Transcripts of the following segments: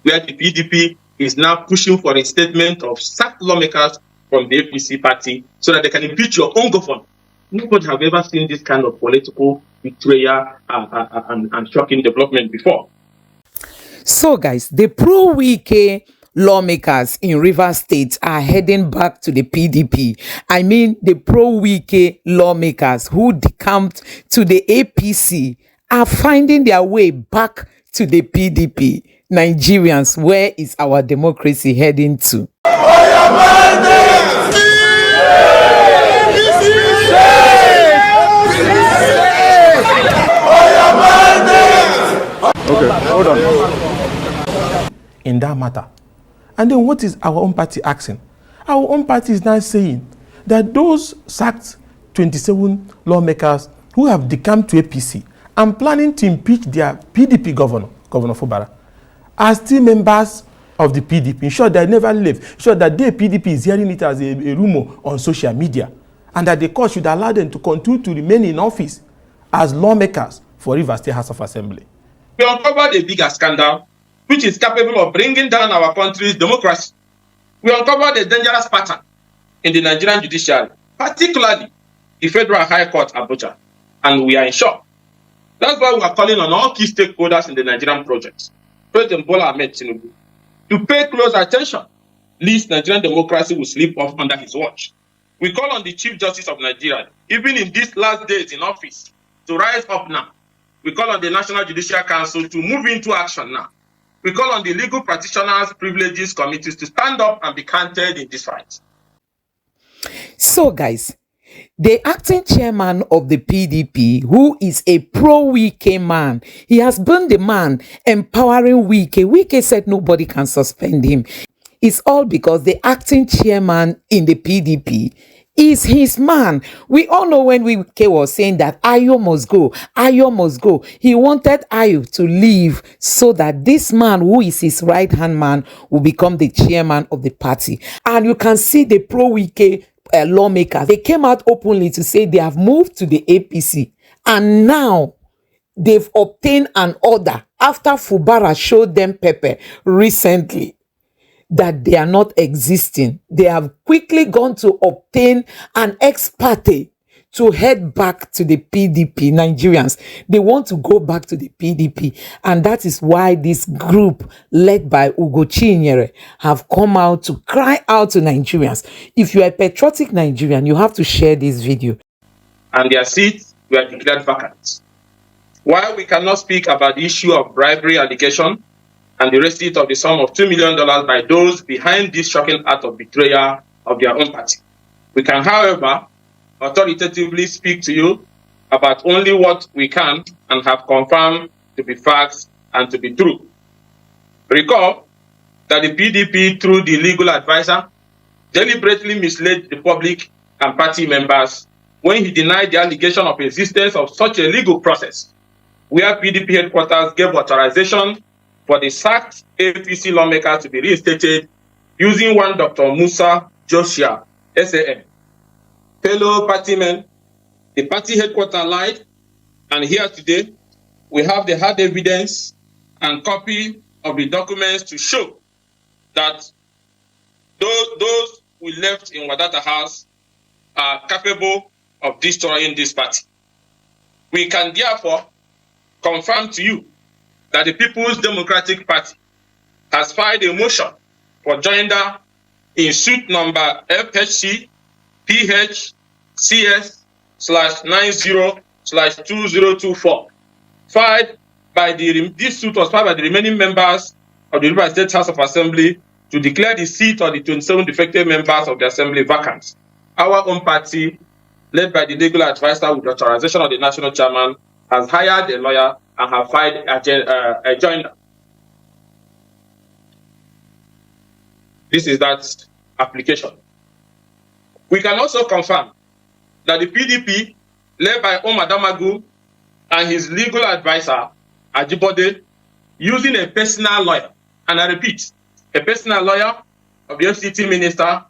where the PDP is now pushing for a statement of sacked lawmakers from the APC party so that they can impeach your own governor. Nobody have ever seen this kind of political betrayal and shocking development before. So, guys, the pro-Wike lawmakers in Rivers State are heading back to the PDP. I mean, the pro-Wike lawmakers who decamped to the APC are finding their way back to the PDP. Nigerians, where is our democracy heading to? Okay, hold on. In that matter. And then what is our own party asking? Our own party is now saying that those sacked 27 lawmakers who have decamped to APC and planning to impeach their PDP governor, Governor Fubara, are still members of the PDP. In short, they never left. In short, that the PDP is hearing it as a rumor on social media, and that the court should allow them to continue to remain in office as lawmakers for Rivers State House of Assembly. We uncovered a bigger scandal which is capable of bringing down our country's democracy. We uncovered a dangerous pattern in the Nigerian judiciary, particularly the Federal High Court, Abuja, and we are in shock. That's why we are calling on all key stakeholders in the Nigerian project, President Bola Ahmed Tinubu, to pay close attention, lest Nigerian democracy will slip off under his watch. We call on the Chief Justice of Nigeria, even in these last days in office, to rise up now. We call on the National Judicial Council to move into action now. We call on the legal practitioners, privileges committees to stand up and be counted in this fight. So, guys, the acting chairman of the PDP, who is a pro-Wike man, he has been the man empowering Wike. Wike said nobody can suspend him. It's all because the acting chairman in the PDP is his man. We all know when Wike was saying that Ayo must go, Ayo must go. He wanted Ayo to leave so that this man, who is his right-hand man, will become the chairman of the party. And you can see the pro-Wike lawmakers. They came out openly to say they have moved to the APC. And now they've obtained an order after Fubara showed them pepper recently that they are not existing. They have quickly gone to obtain an ex parte to head back to the PDP. Nigerians, they want to go back to the PDP, and that is why this group led by Ugo Chinyere have come out to cry out to Nigerians. If you are a patriotic Nigerian, you have to share this video. And their seats were declared vacant. While we cannot speak about the issue of bribery allegation and the receipt of the sum of $2 million by those behind this shocking act of betrayal of their own party, we can, however, authoritatively speak to you about only what we can and have confirmed to be facts and to be true. Recall that the PDP, through the legal advisor, deliberately misled the public and party members when he denied the allegation of existence of such a legal process, where PDP headquarters gave authorization for the sacked APC lawmaker to be reinstated using one Dr. Musa Joshua, SAM. Fellow partymen, the party headquarters lied, and here today we have the hard evidence and copy of the documents to show that those we left in Wadata House are capable of destroying this party. We can therefore confirm to you that the People's Democratic Party has filed a motion for joinder in suit number FHC PH CS/90/2024, filed by this suit was filed by the remaining members of the Rivers State House of Assembly to declare the seat of the 27 defected members of the Assembly vacant. Our own party, led by the legal advisor with the authorization of the national chairman, has hired a lawyer and have filed a joinder. This is that application. We can also confirm that the PDP, led by Omar Damagu and his legal advisor, Ajibode, using a personal lawyer, and I repeat, a personal lawyer of the FCT minister,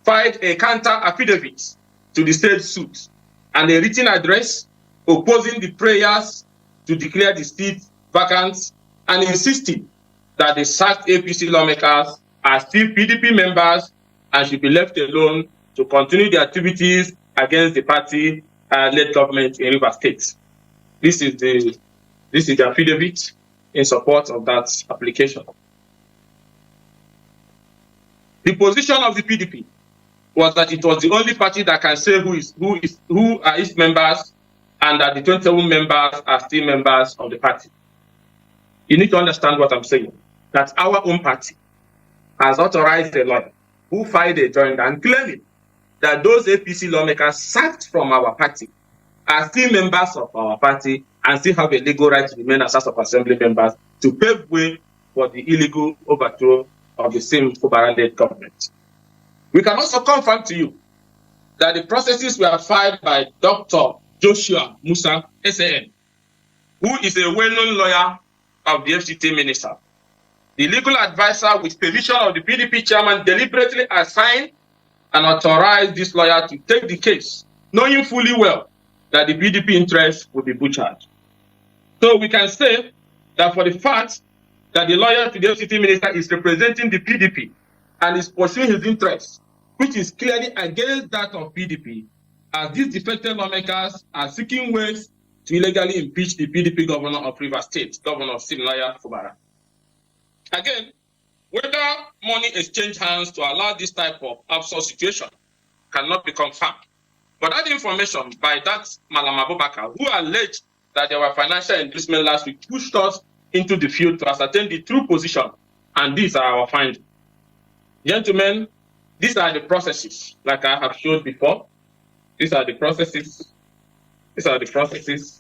filed a counter affidavit to the state suit and a written address opposing the prayers to declare the seat vacant and insisting that the sacked APC lawmakers are still PDP members and should be left alone to continue their activities against the party-led government in Rivers State. This is the affidavit in support of that application. The position of the PDP was that it was the only party that can say who are its members, and that the 27 members are still members of the party. You need to understand what I'm saying. That our own party has authorized a lawyer who filed a joinder and claiming that those APC lawmakers sacked from our party are still members of our party and still have a legal right to remain as House of Assembly members to pave way for the illegal overthrow of the same Fubara-led government. We can also confirm to you that the processes were filed by Dr. Joshua Musa, SAN, who is a well-known lawyer of the FCT minister. The legal advisor, with permission of the PDP chairman, deliberately assigned and authorized this lawyer to take the case, knowing fully well that the PDP interest would be butchered. So we can say that for the fact that the lawyer to the FCT minister is representing the PDP and is pursuing his interests, which is clearly against that of PDP, as these defected lawmakers are seeking ways to illegally impeach the PDP governor of Rivers State, Governor Siminala Fubara. Again, whether money exchanged hands to allow this type of absurd situation cannot be confirmed. But that information by that Malam Abubakar, who alleged that there were financial inducement last week, pushed us into the field to ascertain the true position, and these are our findings. Gentlemen, these are the processes, like I have showed before. These are the processes. These are the processes.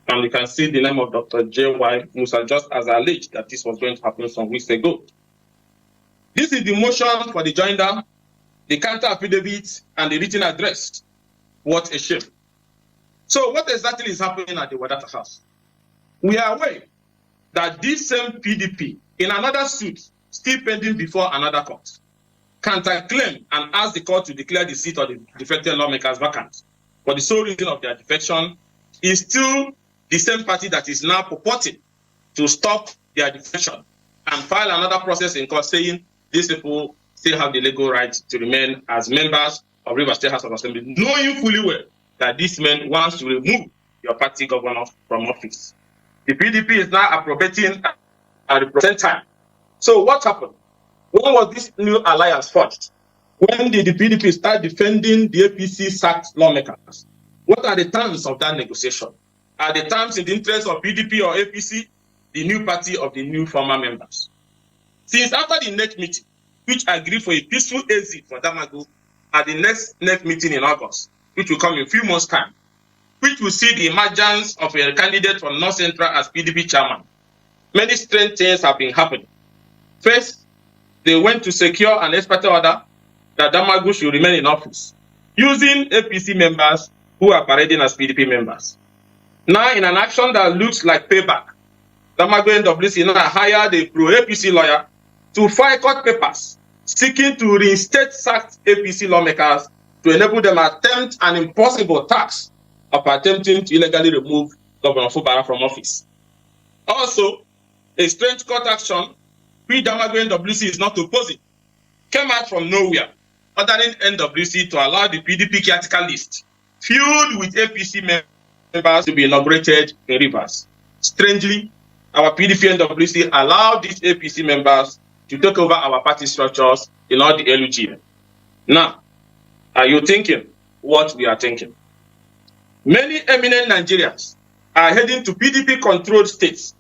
And you can see the name of Dr. J.Y. Musa, just as alleged that this was going to happen some weeks ago. This is the motion for the joinder, the counter affidavit, and the written address. What a shame. So what exactly is happening at the Wadata House? We are aware that this same PDP, in another suit, still pending before another court, counterclaim and ask the court to declare the seat of the defected lawmakers vacant for the sole reason of their defection, is still the same party that is now purporting to stop their defection and file another process in court saying these people still have the legal right to remain as members of Rivers State House of Assembly, knowing fully well that this man wants to remove your party governor from office. The PDP is now appropriating at the present time. So what happened? When was this new alliance forged? When did the PDP start defending the APC sacked lawmakers? What are the terms of that negotiation? Are the terms in the interest of PDP or APC, the new party of the new former members? Since after the next meeting, which agreed for a peaceful exit for Damagu at the next meeting in August, which will come in a few months' time, which will see the emergence of a candidate from North Central as PDP chairman, many strange things have been happening. First, they went to secure an expert order that Damagu should remain in office, using APC members who are parading as PDP members. Now, in an action that looks like payback, Damagu NWC now hired a pro-APC lawyer to file court papers seeking to reinstate sacked APC lawmakers to enable them attempt an impossible task of attempting to illegally remove Governor Fubara from office. Also, a strange court action, which Damagu NWC is not opposing, came out from nowhere, ordering NWC to allow the PDP caretaker list filled with APC members to be inaugurated in Rivers. Strangely, our PDP NWC allowed these APC members to take over our party structures in all the LUG. Now, are you thinking what we are thinking? Many eminent Nigerians are heading to PDP-controlled states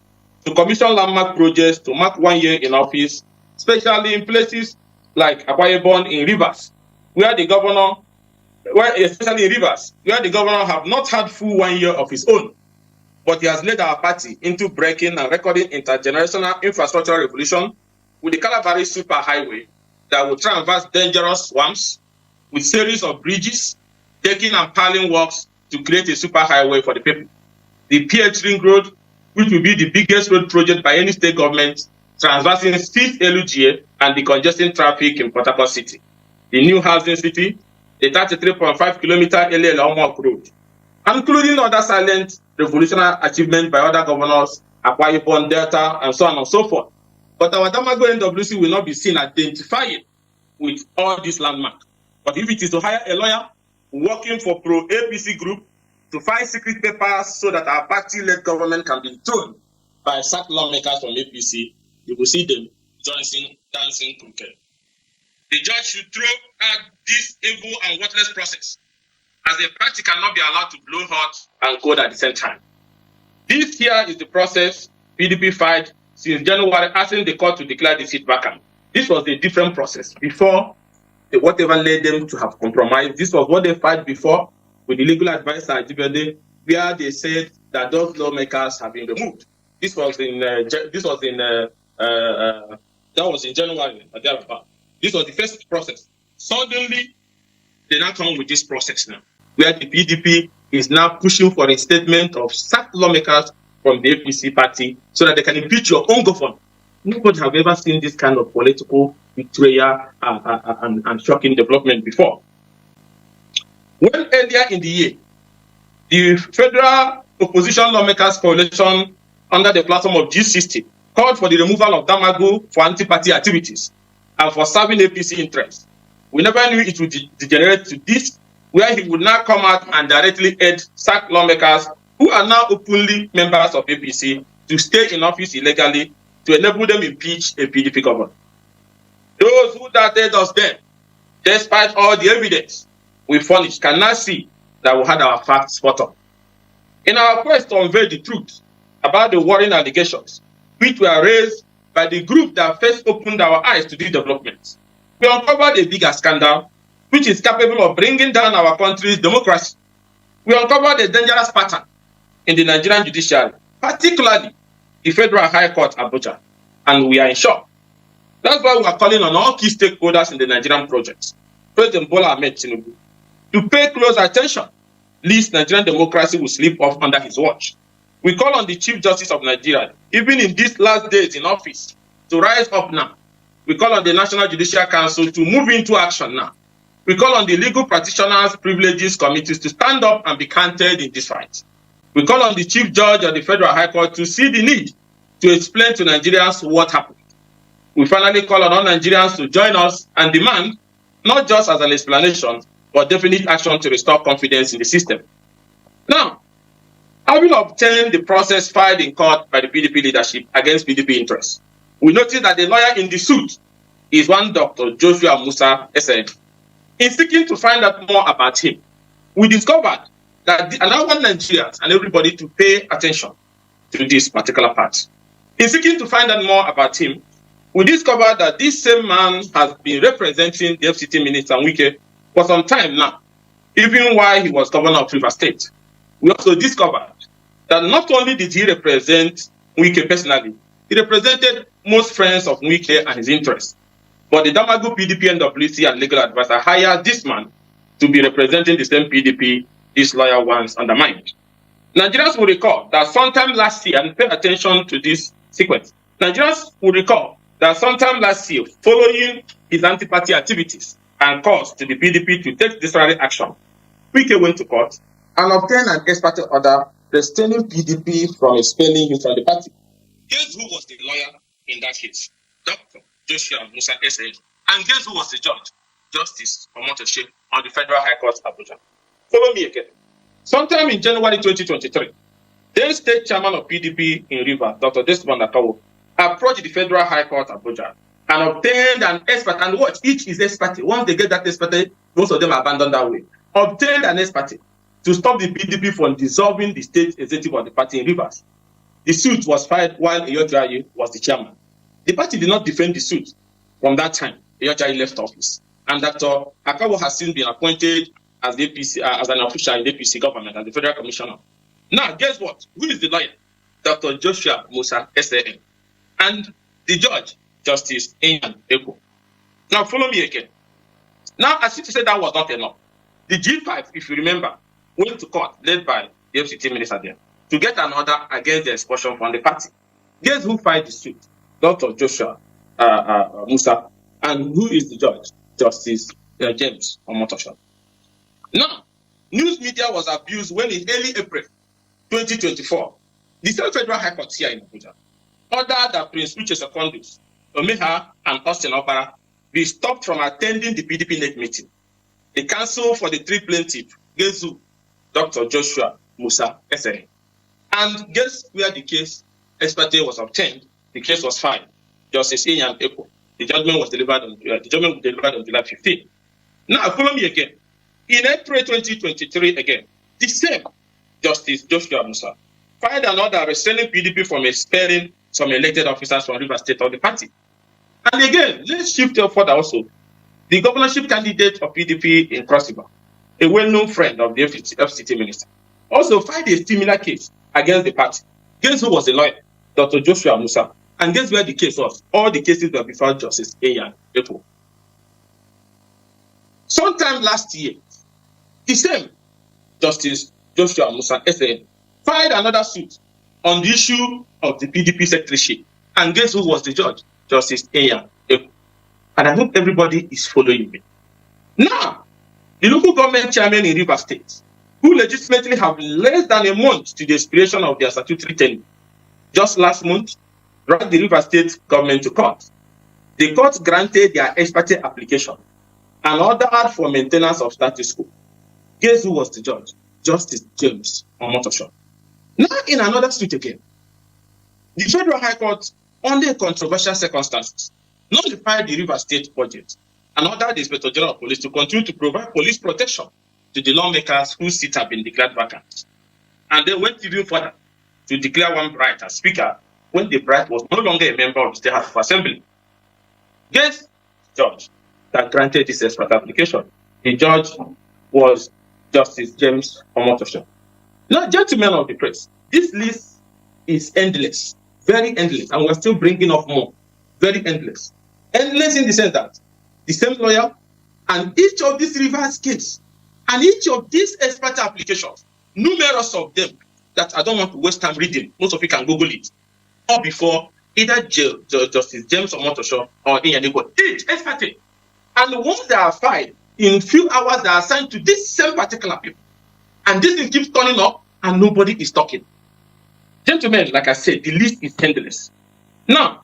to commission landmark projects to mark 1 year in office, especially in places like Akwa Ibom in Rivers, where the governor, especially in Rivers, where the governor have not had full 1 year of his own, but he has led our party into breaking and recording intergenerational infrastructure revolution with the Calabari superhighway that will traverse dangerous swamps with series of bridges, taking and piling works to create a superhighway for the people. The PH Ring Road, which will be the biggest road project by any state government, traversing 6 LUGA and decongesting traffic in Port Harcourt City. The new housing city, the 33.5 kilometer LL Omok Road, including other silent revolutionary achievements by other governors Akwa Ibom, Delta, and so on and so forth. But our Damago NWC will not be seen identifying with all these landmarks. But if it is to hire a lawyer working for pro-APC group to find secret papers so that our party-led government can be thrown by sacked lawmakers from APC, you will see them dancing crooked. The judge should throw out this evil and worthless process, as the party cannot be allowed to blow hot and cold at the same time. This here is the process PDP filed since January, asking the court to declare the seat vacant. This was a different process before whatever led them to have compromised. This was what they filed before with the legal advisor at Judiciary, where they said that those lawmakers have been removed. This was in January. This was the first process. Suddenly, they now come with this process now, where the PDP is now pushing for a statement of sacked lawmakers from the APC party so that they can impeach your own government. Nobody have ever seen this kind of political betrayal and shocking development before. When earlier in the year, the Federal Opposition Lawmakers Coalition, under the platform of G60, called for the removal of Damagu for anti-party activities and for serving APC interests, we never knew it would degenerate to this, where he would now come out and directly aid sacked lawmakers who are now openly members of APC to stay in office illegally to enable them impeach a PDP government. Those who doubted us then, despite all the evidence we furnished, can now see that we had our facts spot on. In our quest to unveil the truth about the worrying allegations, which were raised by the group that first opened our eyes to these developments, we uncovered a bigger scandal which is capable of bringing down our country's democracy. We uncovered a dangerous pattern in the Nigerian judiciary, particularly the Federal High Court, Abuja, and we are in shock. That's why we are calling on all key stakeholders in the Nigerian project, President Bola Ahmed Tinubu, to pay close attention, lest Nigerian democracy will slip off under his watch. We call on the Chief Justice of Nigeria, even in these last days in office, to rise up now. We call on the National Judicial Council to move into action now. We call on the legal practitioners, privileges committees to stand up and be counted in this fight. We call on the Chief Judge of the Federal High Court to see the need to explain to Nigerians what happened. We finally call on all Nigerians to join us and demand, not just as an explanation, but definite action to restore confidence in the system. Now, having obtained the process filed in court by the PDP leadership against PDP interests, we notice that the lawyer in the suit is one Dr. Joshua Musa SN. In seeking to find out more about him, we discovered that and I want Nigerians and everybody to pay attention to this particular part. In seeking to find out more about him, we discovered that this same man has been representing the FCT Minister Wike for some time now, even while he was governor of Rivers State. We also discovered that not only did he represent Wike personally, he represented most friends of Wike and his interests. But the Damagu PDP NWC and legal advisor hired this man to be representing the same PDP this lawyer once undermined. Nigerians will recall that sometime last year, and pay attention to this sequence, Nigerians will recall that sometime last year, following his anti-party activities and calls to the PDP to take disciplinary action, Wike went to court and obtained an ex parte order restraining PDP from expelling him from the party. Guess who was the lawyer in that case? Dr. Joshua Musa S.A. And guess who was the judge? Justice Omotoshe on the Federal High Court, Abuja. Follow me again. Sometime in January 2023, then state chairman of PDP in Rivers, Dr. Desmond Akawo, approached the Federal High Court, Abuja, and obtained an expert. And what? Each is expert. Once they get that expert, most of them abandon that way. Obtained an expert to stop the PDP from dissolving the state executive of the party in Rivers. The suit was filed while Eyotrayi was the chairman. The party did not defend the suit from that time. Eyotrayi left office. And Dr. Akawo has since been appointed as the APC, as an official in the APC government, as the federal commissioner. Now, guess what? Who is the lawyer? Dr. Joshua Musa S.A.N. And the judge, Justice Ian Eko. Now, follow me again. Now, as if to say that was not enough, the G5, if you remember, went to court, led by the FCT minister there, to get an order against the expulsion from the party. Guess who filed the suit? Dr. Joshua Musa. And who is the judge? Justice James Omotosho. Now, news media was abused when in early April 2024, The same Federal High Court here in Abuja ordered that Prince Uche Secondus, Omeha, and Austin Opara be stopped from attending the PDP NEC meeting. The counsel for the three plaintiffs, Gezu, Dr. Joshua Musa Esere. And guess where the case experte was obtained? The case was filed. Justice Ian Eko. The judgment was delivered on July 15. Now follow me again. In April 2023, again, the same Justice Joshua Musa filed an order restraining PDP from expelling some elected officers from Rivers State of the party. And again, let's shift further also. The governorship candidate of PDP in Cross River, a well-known friend of the FCT minister, also filed a similar case against the party. Guess who was the lawyer? Dr. Joshua Musa. And guess where the case was? All the cases were before Justice Ian Eko. Sometime last year, the same Justice Joshua Musa SN filed another suit on the issue of the PDP secretaryship. And guess who was the judge? Justice Ian Eko. And I hope everybody is following me. Now, the local government chairman in Rivers State, who legitimately have less than a month to the expiration of their statutory tenure, just last month, dragged the Rivers State government to court. The court granted their experte application and ordered for maintenance of status quo. Guess who was the judge? Justice James Omotosho. Now, in another suit again, the Federal High Court, under controversial circumstances, nullified the Rivers State budget and ordered the Inspector General of Police to continue to provide police protection to the lawmakers whose seats have been declared vacant. And they went even further to declare one Bright as Speaker when the Bright was no longer a member of the State House of Assembly. Guess the judge that granted this expert application. The judge was Justice James Omotosho. Now, gentlemen of the press, this list is endless, very endless, and we're still bringing up more, very endless. Endless in the sense that the same lawyer and each of these Rivers cases and each of these expert applications, numerous of them that I don't want to waste time reading, most of you can Google it, or before either Justice James Omotosho or Iyaniko, each expert. And once they are filed, in few hours they are assigned to this same particular people. And this thing keeps turning up and nobody is talking. Gentlemen, like I said, the list is endless. Now,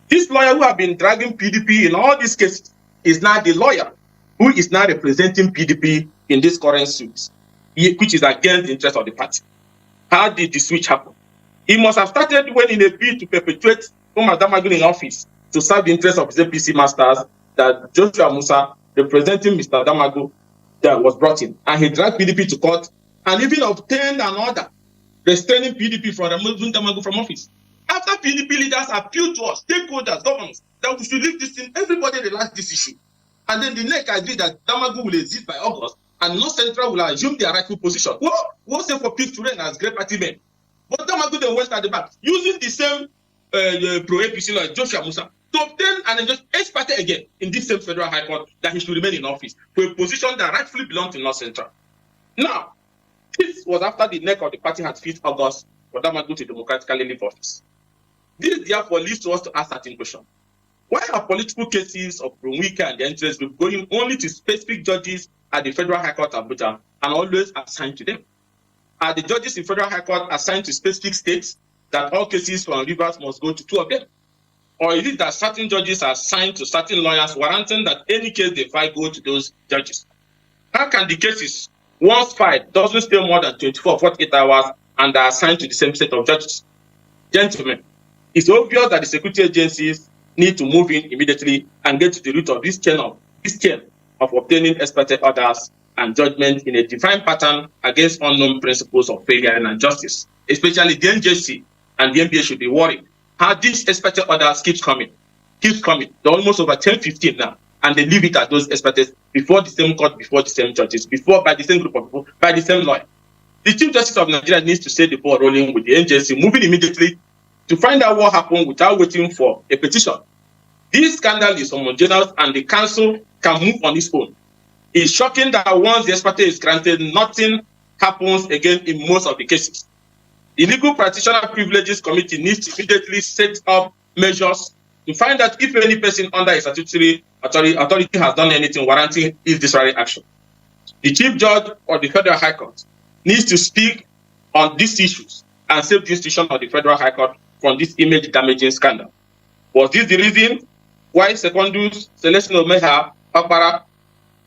this lawyer who have been dragging PDP in all these cases is now the lawyer who is now representing PDP in this current suit, which is against the interest of the party. How did the switch happen? He must have started when in a bid to perpetuate Umar Damagul in office to serve the interest of his APC masters, that Joshua Musa, representing Mr. Damagul, that was brought in. And he dragged PDP to court and even obtained an order restraining PDP from removing Damagul from office. After PDP leaders appealed to us, stakeholders, governors, that we should leave this thing, everybody relaxed this issue. And then the NEC agreed that Damagul will exist by August and North Central will assume their rightful position. Well, what's it for peace to reign as great party men? But Damagul then went at the back, using the same pro-APC lawyer, Joshua Musa, to obtain an expert again in this same Federal High Court that he should remain in office for a position that rightfully belonged to North Central. Now, this was after the NEC of the party had 5th August for Damagul to democratically leave office. This therefore leads to us to ask certain question. Why are political cases of Wike and the interest group going only to specific judges at the Federal High Court Abuja and always assigned to them? Are the judges in Federal High Court assigned to specific states that all cases from Rivers must go to 2 of them? Or is it that certain judges are assigned to certain lawyers, warranting that any case they file go to those judges? How can the cases, once filed, doesn't stay more than 24 or 48 hours and are assigned to the same set of judges? Gentlemen, it's obvious that the security agencies need to move in immediately and get to the root of this chain of obtaining expected orders and judgment in a defined pattern against unknown principles of fairness and justice. Especially the NJC and the NBA should be worried how these expected orders keeps coming. They're almost over 10, 15 now, and they leave it at those expected before the same court, before the same judges, by the same group of people, by the same lawyer. The Chief Justice of Nigeria needs to set the ball rolling with the NJC, moving immediately to find out what happened without waiting for a petition. This scandal is homogeneous and the council can move on its own. It's shocking that once the expert is granted, nothing happens again in most of the cases. The Legal Practitioner Privileges Committee needs to immediately set up measures to find out if any person under a statutory authority has done anything warranting his disciplinary action. The Chief Judge of the Federal High Court needs to speak on these issues and safe jurisdiction of the Federal High Court from this image-damaging scandal. Was this the reason why Secondus, Celestino Meha, Fubara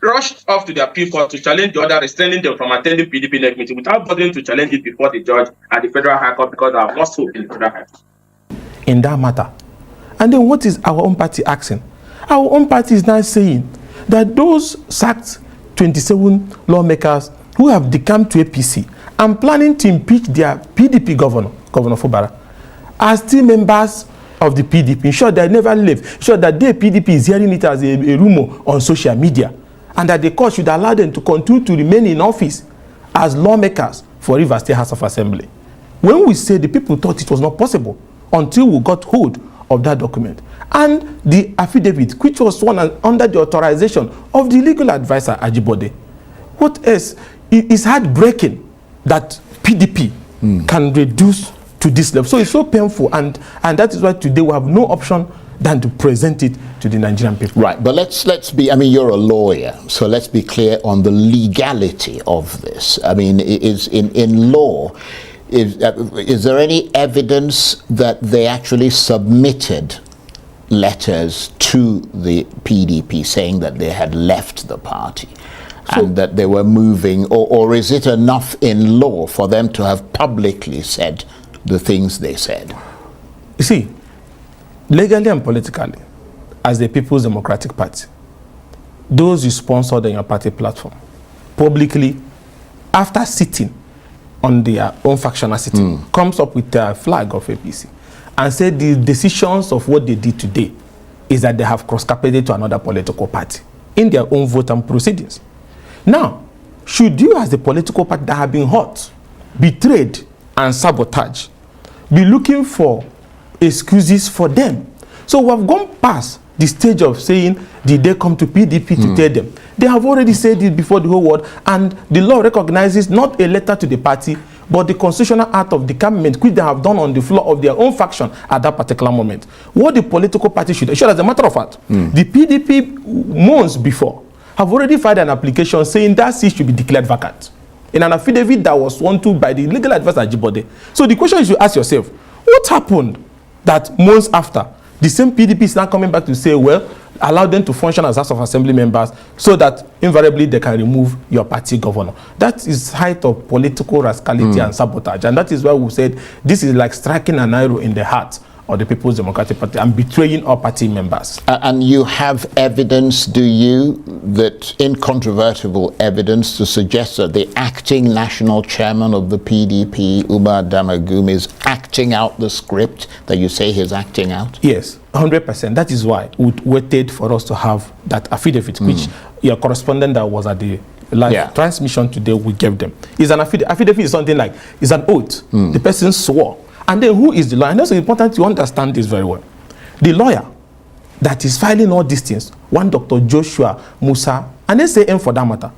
rushed off to the appeal court to challenge the order restraining them from attending PDP next meeting without bothering to challenge it before the judge at the Federal High Court because they have lost hope in the Federal High Court? In that matter. And then what is our own party asking? Our own party is now saying that those sacked 27 lawmakers who have decamped to APC and planning to impeach their PDP governor, Governor Fubara, are still members of the PDP. In short, they never left. In short, that the PDP is hearing it as a rumor on social media, and that the court should allow them to continue to remain in office as lawmakers for Rivers State House of Assembly. When we say the people thought it was not possible until we got hold of that document and the affidavit, which was sworn under the authorization of the legal advisor Ajibode. What else? It is heartbreaking that PDP can reduce to this level. So it's so painful, and that is why today we have no option than to present it to the Nigerian people. Right, but let's be, I mean, you're a lawyer, so let's be clear on the legality of this. I mean, is in law, is there any evidence that they actually submitted letters to the PDP saying that they had left the party and that they were moving, or is it enough in law for them to have publicly said the things they said? You see, legally and politically, as the People's Democratic Party, those you sponsored on your party platform, publicly, after sitting on their own factional sitting, comes up with a flag of APC and said the decisions of what they did today is that they have cross-carpeted to another political party in their own vote and proceedings. Now, should you as the political party that have been hurt, betrayed, and sabotaged be looking for excuses for them? So we have gone past the stage of saying, did they come to PDP to tell them? They have already said it before the whole world, and the law recognizes not a letter to the party, but the constitutional act of decampment, which they have done on the floor of their own faction at that particular moment. What the political party should, as a matter of fact, the PDP months before have already filed an application saying that seat should be declared vacant in an affidavit that was sworn to by the legal advisor Ajibode. So the question is, you ask yourself, what happened that months after the same PDP is now coming back to say, well, allow them to function as House of Assembly members so that invariably they can remove your party governor? That is height of political rascality and sabotage, and that is why we said this is like striking an arrow in the heart of the People's Democratic Party and betraying our party members. And you have evidence, do you, that incontrovertible evidence to suggest that the acting national chairman of the PDP, Umar Damagum, is acting out the script that you say he's acting out? Yes, 100%. That is why we waited for us to have that affidavit, which your correspondent that was at the live transmission today, we gave them. It's an affidavit is something like, it's an oath. The person swore. And then who is the lawyer? And that's important to understand this very well. The lawyer that is filing all these things, one Dr. Joshua Musa, and SAM for that matter,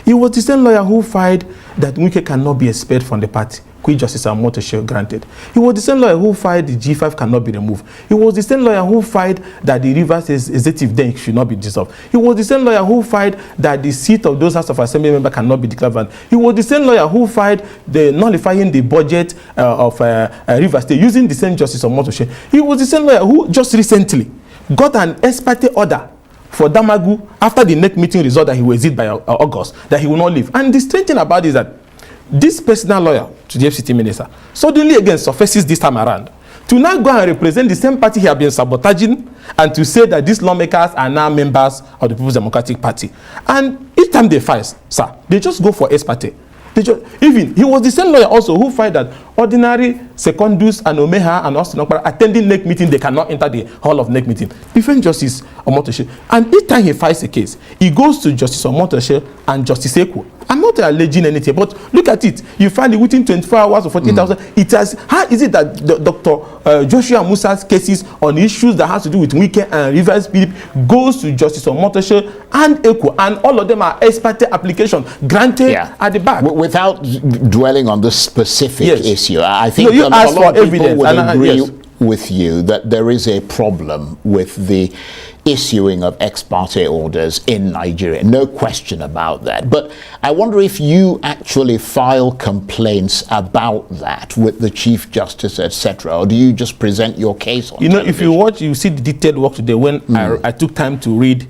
he was the same lawyer who filed that Wike cannot be expelled from the party, which Justice Amotoshe granted. He was the same lawyer who filed the G5 cannot be removed. He was the same lawyer who filed that the Rivers executive then should not be dissolved. He was the same lawyer who filed that the seat of those House of Assembly members cannot be declared vacant. He was the same lawyer who filed the nullifying the budget of Rivers State using the same Justice Amotoshe. He was the same lawyer who just recently got an ex parte order for Damagu after the next meeting result that he will exit by August, that he will not leave. And the strange thing about it is that this personal lawyer to the FCT minister suddenly again surfaces this time around to now go and represent the same party he has been sabotaging, and to say that these lawmakers are now members of the People's Democratic Party. And each time they fight, sir, they just go for ex parte. Even he was the same lawyer also who filed that ordinary Secondus and Omeha and Austin Okpara attending NEC meeting, they cannot enter the hall of NEC meeting. Different Justice Omotoshe. And each time he files a case, he goes to Justice Omotoshe and Justice Ekwo. I'm not alleging anything, but look at it. You file it within 24 hours or 48 hours. It has. How is it that Dr. Joshua Musa's cases on issues that has to do with Wike and Rivers PDP goes to Justice Omotoshe and Ekwo, and all of them are ex parte application granted at the back? Without dwelling on the specific issue, I think you a ask lot for of people evidence, would agree with you that there is a problem with the issuing of ex parte orders in Nigeria. No question about that. But I wonder if you actually file complaints about that with the Chief Justice, etc., or do you just present your case on television? If you watch, you see the detailed work today when I took time to read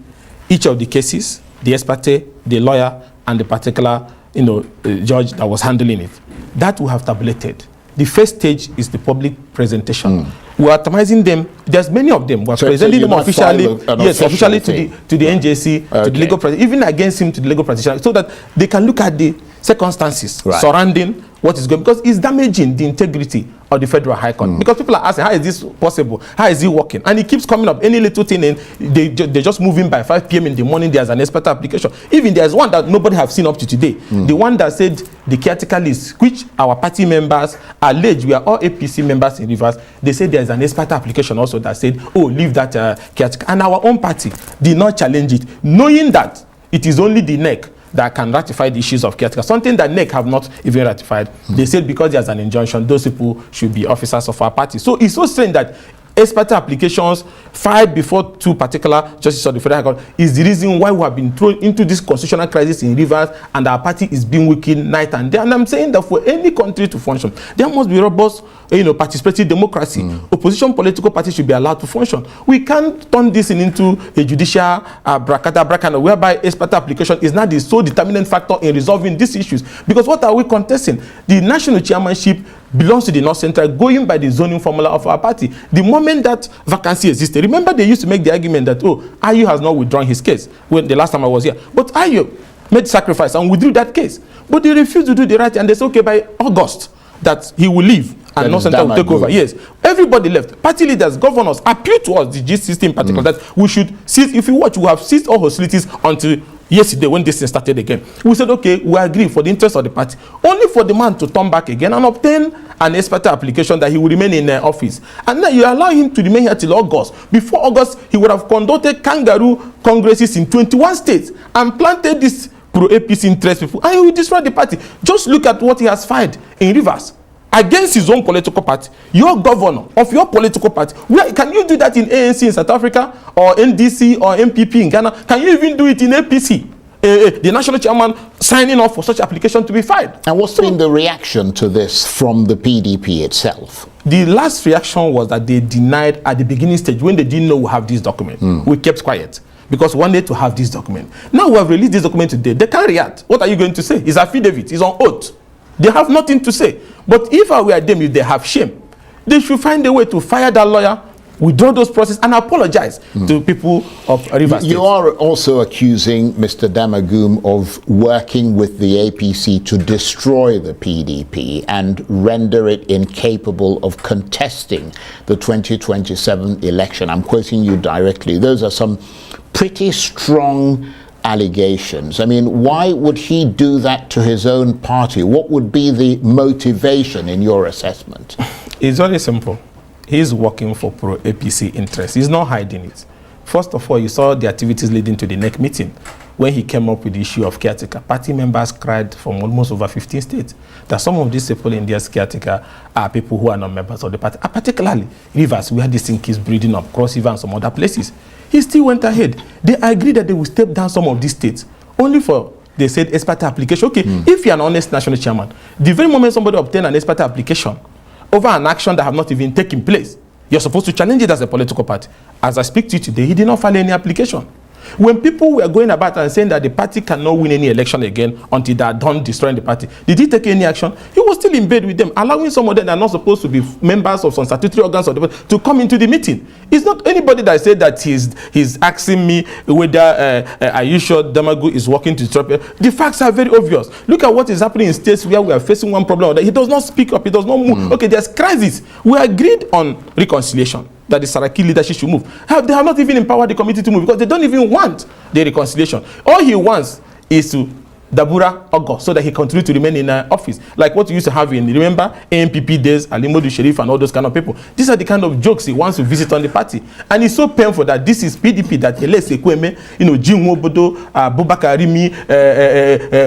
each of the cases, the ex parte, the lawyer, and the particular judge that was handling it. That we have tabulated. The first stage is the public presentation. We are atomizing them. There's many of them. We are presenting them officially, officially to the NJC, to the legal practitioner, even against him to the legal practitioner, so that they can look at the circumstances surrounding what is going, because it's damaging the integrity of the Federal High Court. Because people are asking, how is this possible? How is it working? And it keeps coming up. Any little thing, and they just move in by 5 p.m. in the morning. There's an expert application. Even there's one that nobody have seen up to today. The one that said the caretaker list, which our party members allege, we are all APC members in Rivers. They said there's an expert application also that said, oh, leave that caretaker. And our own party did not challenge it, knowing that it is only the NEC that can ratify the issues of caretaker, something that NEC have not even ratified. They said because there's an injunction, those people should be officers of our party. So it's so strange that expert applications filed before 2 particular justices of the Federal High Court is the reason why we have been thrown into this constitutional crisis in Rivers, and our party is being weakened night and day. And I'm saying that for any country to function, there must be robust, participatory democracy. Opposition political parties should be allowed to function. We can't turn this into a judicial bracata, whereby expert application is not the sole determinant factor in resolving these issues. Because what are we contesting? The national chairmanship belongs to the North Central, going by the zoning formula of our party. The moment that vacancy existed, remember they used to make the argument that, oh, Ayu has not withdrawn his case when the last time I was here. But Ayu made sacrifice and withdrew that case. But they refused to do the right thing, and they said, okay, by August, that he will leave and North Central will take over. Yes, everybody left. Party leaders, governors appealed to us, the G60 in particular, that we should cease. If you watch, we have ceased all hostilities until yesterday when this thing started again. We said, okay, we agree for the interest of the party, only for the man to turn back again and obtain an expert application that he will remain in office. And now you allow him to remain here till August. Before August, he would have conducted kangaroo congresses in 21 states and planted this pro-APC interest people, and he will destroy the party. Just look at what he has filed in Rivers against his own political party. Your governor of your political party. Where can you do that in ANC in South Africa, or NDC, or MPP in Ghana? Can you even do it in APC? The national chairman signing off for such application to be filed. And what's been the reaction to this from the PDP itself? The last reaction was that they denied at the beginning stage, when they didn't know we have this document. We kept quiet because we wanted to have this document. Now we have released this document today. They can't react. What are you going to say? It's affidavit. It's on oath. They have nothing to say. But if I were them, if they have shame, they should find a way to fire that lawyer, withdraw those processes, and apologize to people of Rivers State. You are also accusing Mr. Damagum of working with the APC to destroy the PDP and render it incapable of contesting the 2027 election. I'm quoting you directly. Those are some pretty strong allegations. I mean, why would he do that to his own party? What would be the motivation in your assessment? It's very simple. He's working for pro-APC interests. He's not hiding it. First of all, you saw the activities leading to the NEC meeting. When he came up with the issue of caretaker, party members cried from almost over 15 states that some of these people in their caretaker are people who are not members of the party. Particularly Rivers, where this thing keeps breeding up, Cross River and some other places. He still went ahead. They agreed that they will step down some of these states, only for, they said, expert application. Okay, if you're an honest national chairman, the very moment somebody obtains an expert application over an action that have not even taken place, you're supposed to challenge it as a political party. As I speak to you today, he did not file any application. When people were going about and saying that the party cannot win any election again until they are done destroying the party, did he take any action? He was still in bed with them, allowing some of them that are not supposed to be members of some statutory organs of the party to come into the meeting. It's not anybody that said that he's asking me whether are you sure Damagu is working to stop it. The facts are very obvious. Look at what is happening in states where we are facing one problem or that. He does not speak up, he does not move. Okay, there's crisis. We agreed on reconciliation, that the Saraki leadership should move. They have not even empowered the committee to move because they don't even want the reconciliation. All he wants is to Dabura Ogo so that he continue to remain in office. Like what you used to have in, remember, ANPP days, Alimodu Sherif and all those kind of people. These are the kind of jokes he wants to visit on the party. And it's so painful that this is PDP that Elese Kweme, Jim Wobodo, Boubacar Rimi,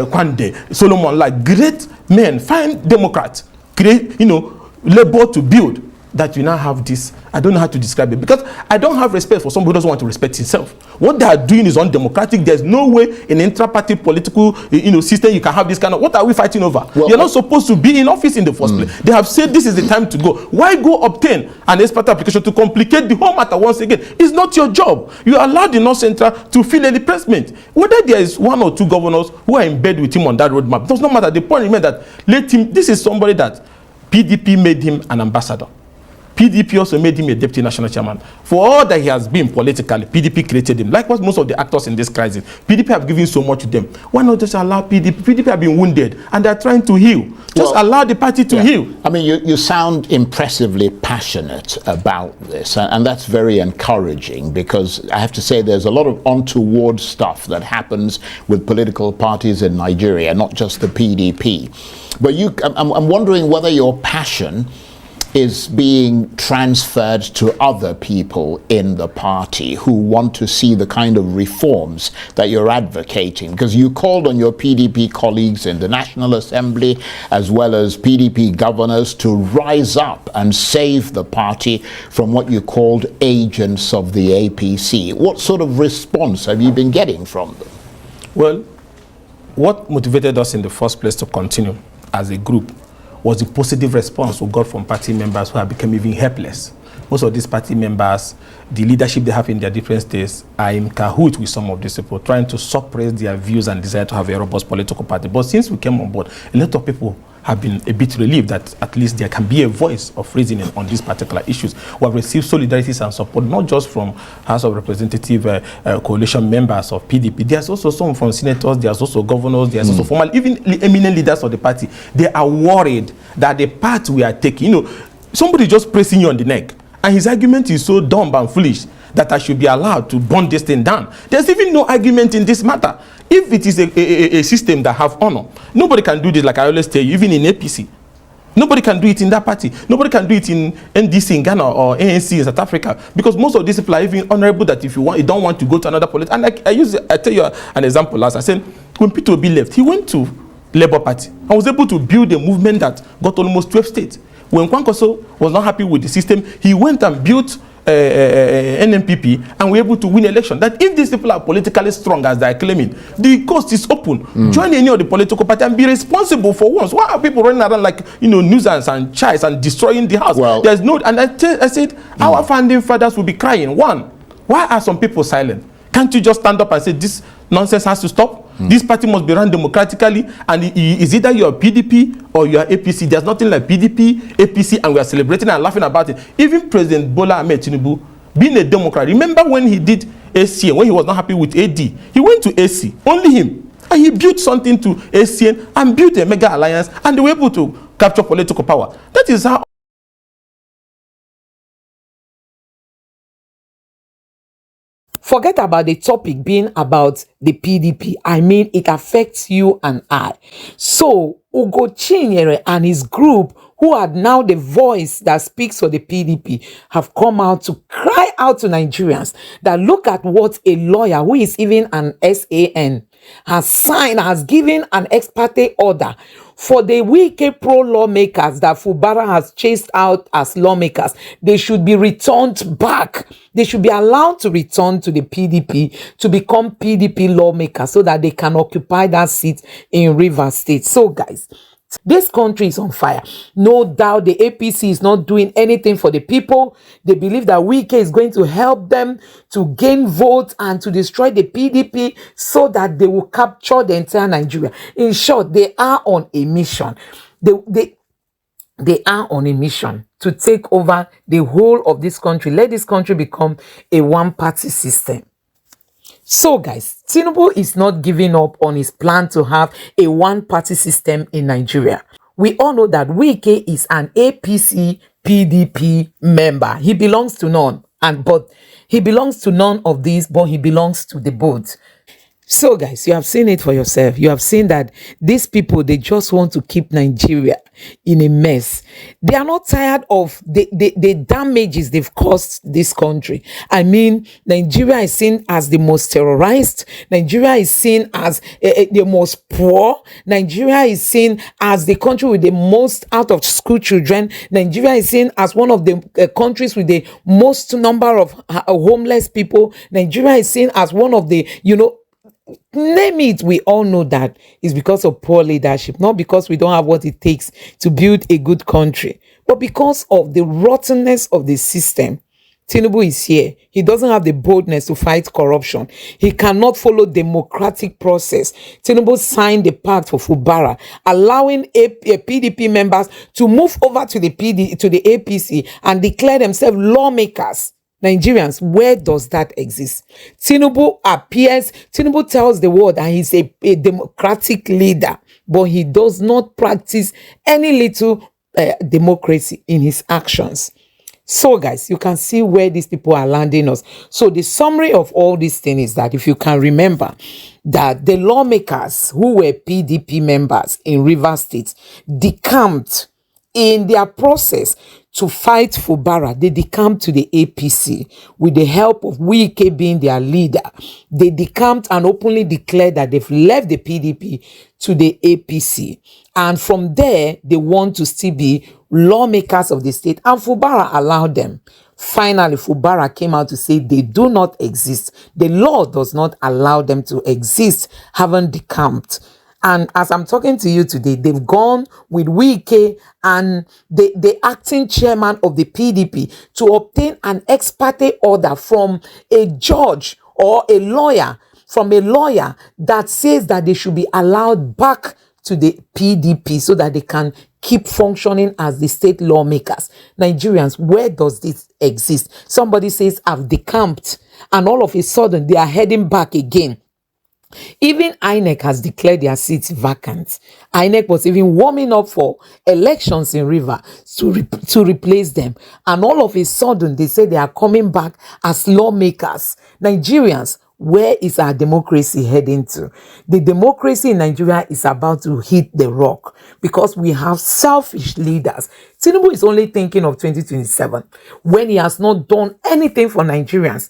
Kwande, Solomon, like great men, fine Democrats, create, labor to build. that you now have this, I don't know how to describe it, because I don't have respect for somebody who doesn't want to respect himself. What they are doing is undemocratic. There's no way in intra-party political system you can have this kind of, what are we fighting over? Well, you're not supposed to be in office in the first place. They have said this is the time to go. Why go obtain an expert application to complicate the whole matter once again? It's not your job. You allow the North Central to fill any replacement. Whether there is one or two governors who are in bed with him on that roadmap, does not matter. The point remains that let him, this is somebody that PDP made him an ambassador. PDP also made him a deputy national chairman. For all that he has been politically, PDP created him. Likewise, most of the actors in this crisis, PDP have given so much to them. Why not just allow PDP? PDP have been wounded and they're trying to heal. Just allow the party to heal. I mean, you sound impressively passionate about this, and that's very encouraging, because I have to say there's a lot of untoward stuff that happens with political parties in Nigeria, not just the PDP. But I'm wondering whether your passion is being transferred to other people in the party who want to see the kind of reforms that you're advocating, because you called on your PDP colleagues in the National Assembly as well as PDP governors to rise up and save the party from what you called agents of the APC. What sort of response have you been getting from them? Well, what motivated us in the first place to continue as a group was the positive response we got from party members who have become even helpless. Most of these party members, the leadership they have in their different states, are in cahoots with some of these people, trying to suppress their views and desire to have a robust political party. But since we came on board, a lot of people have been a bit relieved that at least there can be a voice of reasoning on these particular issues. We have received solidarities and support, not just from House of Representative coalition members of PDP. There's also some from senators, there's also governors, there's also formal, even eminent leaders of the party. They are worried that the path we are taking, somebody just pressing you on the neck, and his argument is so dumb and foolish that I should be allowed to burn this thing down. There's even no argument in this matter. If it is a system that have honor, nobody can do this, like I always tell you, even in APC. Nobody can do it in that party. Nobody can do it in NDC in Ghana or ANC in South Africa, because most of these people are even honorable that if you don't want to go to another political. And I tell you an example last. I said, when Peter Obi left, he went to Labour Party and was able to build a movement that got almost 12 states. When Kwankwaso was not happy with the system, he went and built NMPP and were able to win election. That if these people are politically strong as they are claiming, the coast is open. Join any of the political party and be responsible for once. Why are people running around like nuisance and chives and destroying the house? Well, there's no. And I said our founding fathers will be crying. One, why are some people silent? Can't you just stand up and say this nonsense has to stop? This party must be run democratically, and is either you're PDP or you're APC. There's nothing like PDP, APC, and we are celebrating and laughing about it. Even President Bola Ahmed Tinubu, being a Democrat, remember when he did ACN, when he was not happy with AD, he went to AC, only him, and he built something to ACN and built a mega alliance, and they were able to capture political power. That is how. Forget about the topic being about the PDP. I mean, it affects you and I. So, Ugo Chinyere and his group, who are now the voice that speaks for the PDP, have come out to cry out to Nigerians that look at what a lawyer who is even an SAN has signed, has given an ex parte order for the Wike pro lawmakers that Fubara has chased out as lawmakers. They should be returned back. They should be allowed to return to the PDP to become PDP lawmakers so that they can occupy that seat in Rivers State. So guys, this country is on fire. No doubt the APC is not doing anything for the people. They believe that Wike is going to help them to gain votes and to destroy the PDP so that they will capture the entire Nigeria. In short, they are on a mission. They are on a mission to take over the whole of this country. Let this country become a one-party system. So guys, Tinubu is not giving up on his plan to have a one-party system in Nigeria. We all know that Wike is an APC PDP member. He belongs to none, but he belongs to none of these, but he belongs to the both. So, guys, you have seen it for yourself. You have seen that these people, they just want to keep Nigeria in a mess. They are not tired of the damages they've caused this country. I mean, Nigeria is seen as the most terrorized. Nigeria is seen as the most poor. Nigeria is seen as the country with the most out of school children. Nigeria is seen as one of the countries with the most number of homeless people. Nigeria is seen as one of the, name it. We all know that it's because of poor leadership, not because we don't have what it takes to build a good country, but because of the rottenness of the system. Tinubu is here. He doesn't have the boldness to fight corruption. He cannot follow democratic process. Tinubu signed the pact for Fubara, allowing PDP members to move over to the APC and declare themselves lawmakers. Nigerians, where does that exist? Tinubu tells the world that he's a democratic leader, but he does not practice any little democracy in his actions. So, guys, you can see where these people are landing us. So the summary of all these things is that, if you can remember, that the lawmakers who were PDP members in Rivers State decamped in their process to fight Fubara. They decamped to the APC with the help of Wike being their leader. They decamped and openly declared that they've left the PDP to the APC. And from there, they want to still be lawmakers of the state. And Fubara allowed them. Finally, Fubara came out to say they do not exist. The law does not allow them to exist, haven't decamped. And as I'm talking to you today, they've gone with Wike and the acting chairman of the PDP to obtain an ex parte order from a judge or a lawyer, that says that they should be allowed back to the PDP so that they can keep functioning as the state lawmakers. Nigerians, where does this exist? Somebody says, I've decamped, and all of a sudden they are heading back again. Even INEC has declared their seats vacant. INEC was even warming up for elections in River to replace them. And all of a sudden, they say they are coming back as lawmakers. Nigerians, where is our democracy heading to? The democracy in Nigeria is about to hit the rock because we have selfish leaders. Tinubu is only thinking of 2027 when he has not done anything for Nigerians.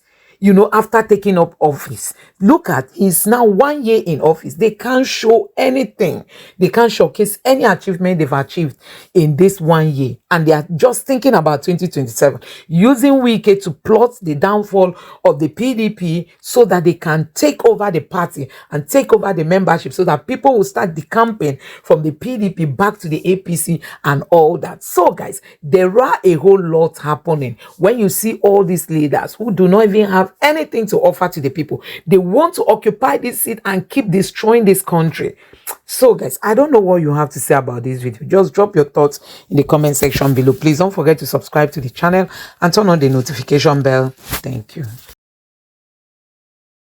After taking up office, look at, he's now 1 year in office. They can't show anything. They can't showcase any achievement they've achieved in this 1 year. And they are just thinking about 2027, using Wike to plot the downfall of the PDP so that they can take over the party and take over the membership so that people will start decamping from the PDP back to the APC and all that. So, guys, there are a whole lot happening when you see all these leaders who do not even have anything to offer to the people. They want to occupy this seat and keep destroying this country. So, guys, I don't know what you have to say about this video. Just drop your thoughts in the comment section below. Please don't forget to subscribe to the channel and turn on the notification bell. Thank you.